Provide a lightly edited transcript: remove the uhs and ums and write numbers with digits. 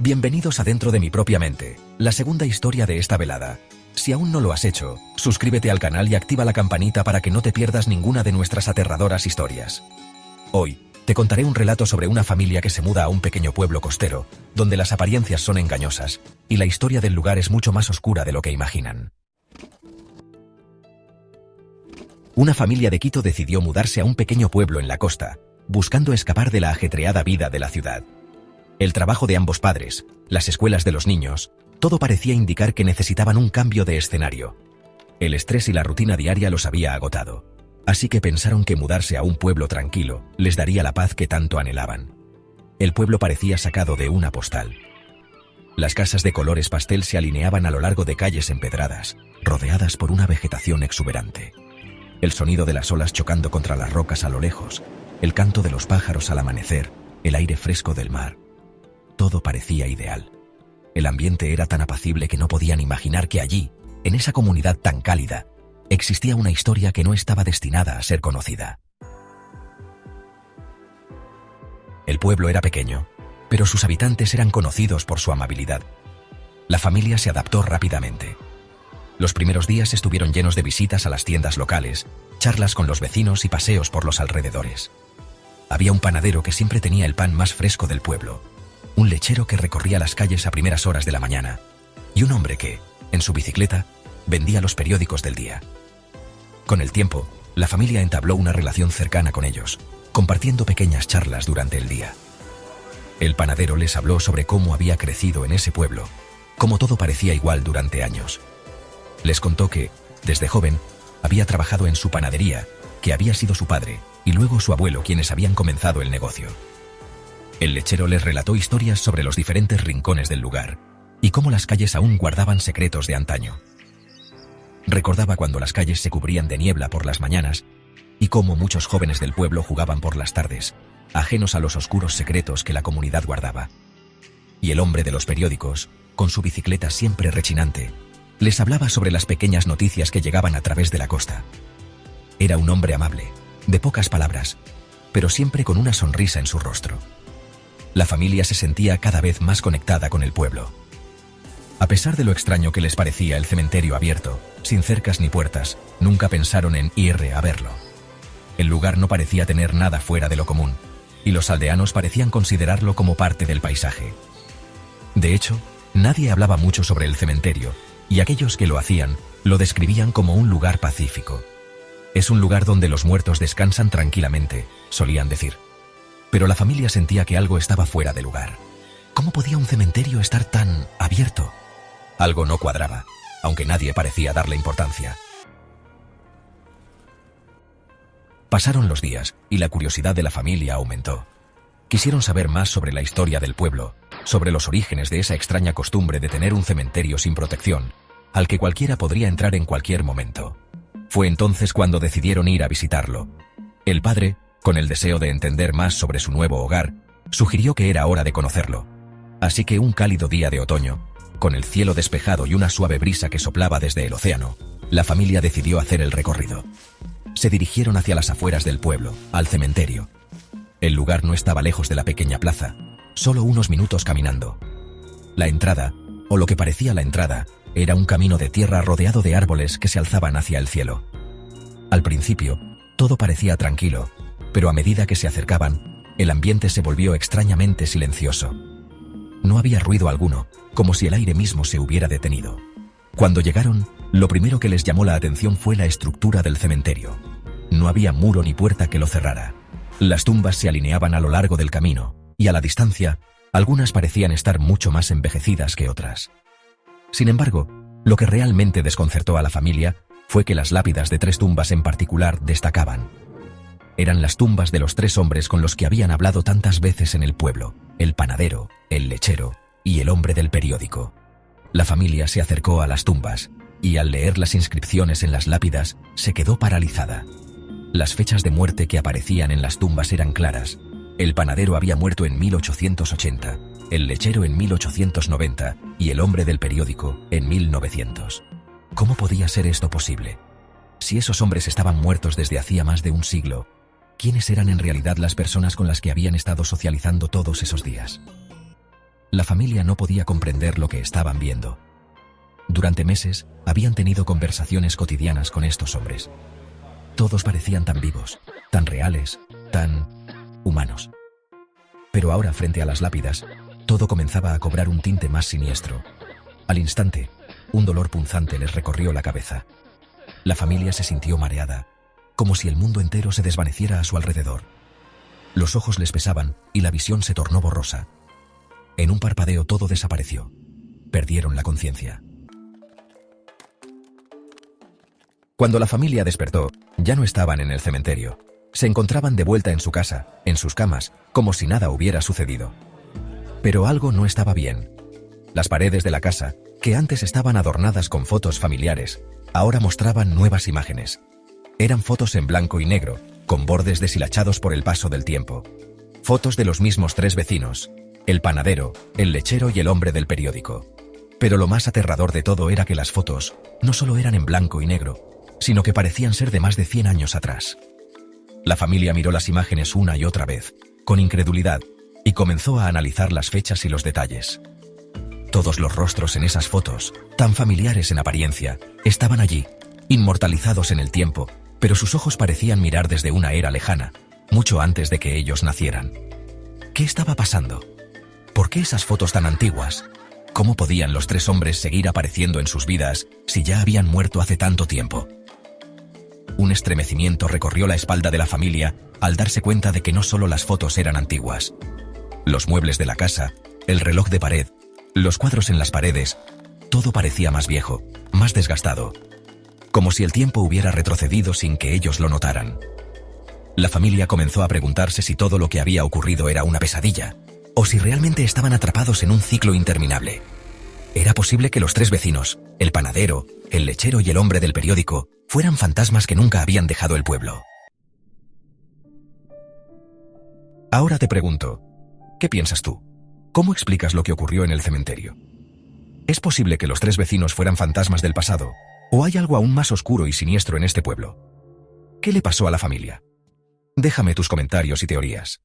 Bienvenidos a Dentro de mi propia mente, la segunda historia de esta velada. Si aún no lo has hecho, suscríbete al canal y activa la campanita para que no te pierdas ninguna de nuestras aterradoras historias. Hoy, te contaré un relato sobre una familia que se muda a un pequeño pueblo costero, donde las apariencias son engañosas, y la historia del lugar es mucho más oscura de lo que imaginan. Una familia de Quito decidió mudarse a un pequeño pueblo en la costa, buscando escapar de la ajetreada vida de la ciudad. El trabajo de ambos padres, las escuelas de los niños, todo parecía indicar que necesitaban un cambio de escenario. El estrés y la rutina diaria los había agotado, así que pensaron que mudarse a un pueblo tranquilo les daría la paz que tanto anhelaban. El pueblo parecía sacado de una postal. Las casas de colores pastel se alineaban a lo largo de calles empedradas, rodeadas por una vegetación exuberante. El sonido de las olas chocando contra las rocas a lo lejos, el canto de los pájaros al amanecer, el aire fresco del mar. Todo parecía ideal. El ambiente era tan apacible que no podían imaginar que allí, en esa comunidad tan cálida, existía una historia que no estaba destinada a ser conocida. El pueblo era pequeño, pero sus habitantes eran conocidos por su amabilidad. La familia se adaptó rápidamente. Los primeros días estuvieron llenos de visitas a las tiendas locales, charlas con los vecinos y paseos por los alrededores. Había un panadero que siempre tenía el pan más fresco del pueblo, un lechero que recorría las calles a primeras horas de la mañana, y un hombre que, en su bicicleta, vendía los periódicos del día. Con el tiempo, la familia entabló una relación cercana con ellos, compartiendo pequeñas charlas durante el día. El panadero les habló sobre cómo había crecido en ese pueblo, cómo todo parecía igual durante años. Les contó que, desde joven, había trabajado en su panadería, que había sido su padre, y luego su abuelo quienes habían comenzado el negocio. El lechero les relató historias sobre los diferentes rincones del lugar, y cómo las calles aún guardaban secretos de antaño. Recordaba cuando las calles se cubrían de niebla por las mañanas, y cómo muchos jóvenes del pueblo jugaban por las tardes, ajenos a los oscuros secretos que la comunidad guardaba. Y el hombre de los periódicos, con su bicicleta siempre rechinante, les hablaba sobre las pequeñas noticias que llegaban a través de la costa. Era un hombre amable, de pocas palabras, pero siempre con una sonrisa en su rostro. La familia se sentía cada vez más conectada con el pueblo. A pesar de lo extraño que les parecía el cementerio abierto, sin cercas ni puertas, nunca pensaron en ir a verlo. El lugar no parecía tener nada fuera de lo común, y los aldeanos parecían considerarlo como parte del paisaje. De hecho, nadie hablaba mucho sobre el cementerio, y aquellos que lo hacían, lo describían como un lugar pacífico. Es un lugar donde los muertos descansan tranquilamente, solían decir. Pero la familia sentía que algo estaba fuera de lugar. ¿Cómo podía un cementerio estar tan abierto? Algo no cuadraba, aunque nadie parecía darle importancia. Pasaron los días, y la curiosidad de la familia aumentó. Quisieron saber más sobre la historia del pueblo, sobre los orígenes de esa extraña costumbre de tener un cementerio sin protección, al que cualquiera podría entrar en cualquier momento. Fue entonces cuando decidieron ir a visitarlo. El padre, con el deseo de entender más sobre su nuevo hogar, sugirió que era hora de conocerlo. Así que un cálido día de otoño, con el cielo despejado y una suave brisa que soplaba desde el océano, la familia decidió hacer el recorrido. Se dirigieron hacia las afueras del pueblo, al cementerio. El lugar no estaba lejos de la pequeña plaza, solo unos minutos caminando. La entrada, o lo que parecía la entrada, era un camino de tierra rodeado de árboles que se alzaban hacia el cielo. Al principio, todo parecía tranquilo, pero a medida que se acercaban, el ambiente se volvió extrañamente silencioso. No había ruido alguno, como si el aire mismo se hubiera detenido. Cuando llegaron, lo primero que les llamó la atención fue la estructura del cementerio. No había muro ni puerta que lo cerrara. Las tumbas se alineaban a lo largo del camino, y a la distancia, algunas parecían estar mucho más envejecidas que otras. Sin embargo, lo que realmente desconcertó a la familia fue que las lápidas de 3 tumbas en particular destacaban. Eran las tumbas de los 3 hombres con los que habían hablado tantas veces en el pueblo, el panadero, el lechero y el hombre del periódico. La familia se acercó a las tumbas, y al leer las inscripciones en las lápidas, se quedó paralizada. Las fechas de muerte que aparecían en las tumbas eran claras. El panadero había muerto en 1880, el lechero en 1890 y el hombre del periódico en 1900. ¿Cómo podía ser esto posible? Si esos hombres estaban muertos desde hacía más de un siglo, ¿quiénes eran en realidad las personas con las que habían estado socializando todos esos días? La familia no podía comprender lo que estaban viendo. Durante meses, habían tenido conversaciones cotidianas con estos hombres. Todos parecían tan vivos, tan reales, tan humanos. Pero ahora, frente a las lápidas, todo comenzaba a cobrar un tinte más siniestro. Al instante, un dolor punzante les recorrió la cabeza. La familia se sintió mareada, como si el mundo entero se desvaneciera a su alrededor. Los ojos les pesaban y la visión se tornó borrosa. En un parpadeo todo desapareció. Perdieron la conciencia. Cuando la familia despertó, ya no estaban en el cementerio. Se encontraban de vuelta en su casa, en sus camas, como si nada hubiera sucedido. Pero algo no estaba bien. Las paredes de la casa, que antes estaban adornadas con fotos familiares, ahora mostraban nuevas imágenes. Eran fotos en blanco y negro, con bordes deshilachados por el paso del tiempo. Fotos de los mismos 3 vecinos: el panadero, el lechero y el hombre del periódico. Pero lo más aterrador de todo era que las fotos no solo eran en blanco y negro, sino que parecían ser de más de 100 años atrás. La familia miró las imágenes una y otra vez, con incredulidad, y comenzó a analizar las fechas y los detalles. Todos los rostros en esas fotos, tan familiares en apariencia, estaban allí, inmortalizados en el tiempo, pero sus ojos parecían mirar desde una era lejana, mucho antes de que ellos nacieran. ¿Qué estaba pasando? ¿Por qué esas fotos tan antiguas? ¿Cómo podían los 3 hombres seguir apareciendo en sus vidas si ya habían muerto hace tanto tiempo? Un estremecimiento recorrió la espalda de la familia al darse cuenta de que no solo las fotos eran antiguas. Los muebles de la casa, el reloj de pared, los cuadros en las paredes, todo parecía más viejo, más desgastado, como si el tiempo hubiera retrocedido sin que ellos lo notaran. La familia comenzó a preguntarse si todo lo que había ocurrido era una pesadilla, o si realmente estaban atrapados en un ciclo interminable. ¿Era posible que los 3 vecinos, el panadero, el lechero y el hombre del periódico, fueran fantasmas que nunca habían dejado el pueblo? Ahora te pregunto, ¿qué piensas tú? ¿Cómo explicas lo que ocurrió en el cementerio? ¿Es posible que los 3 vecinos fueran fantasmas del pasado, o hay algo aún más oscuro y siniestro en este pueblo? ¿Qué le pasó a la familia? Déjame tus comentarios y teorías.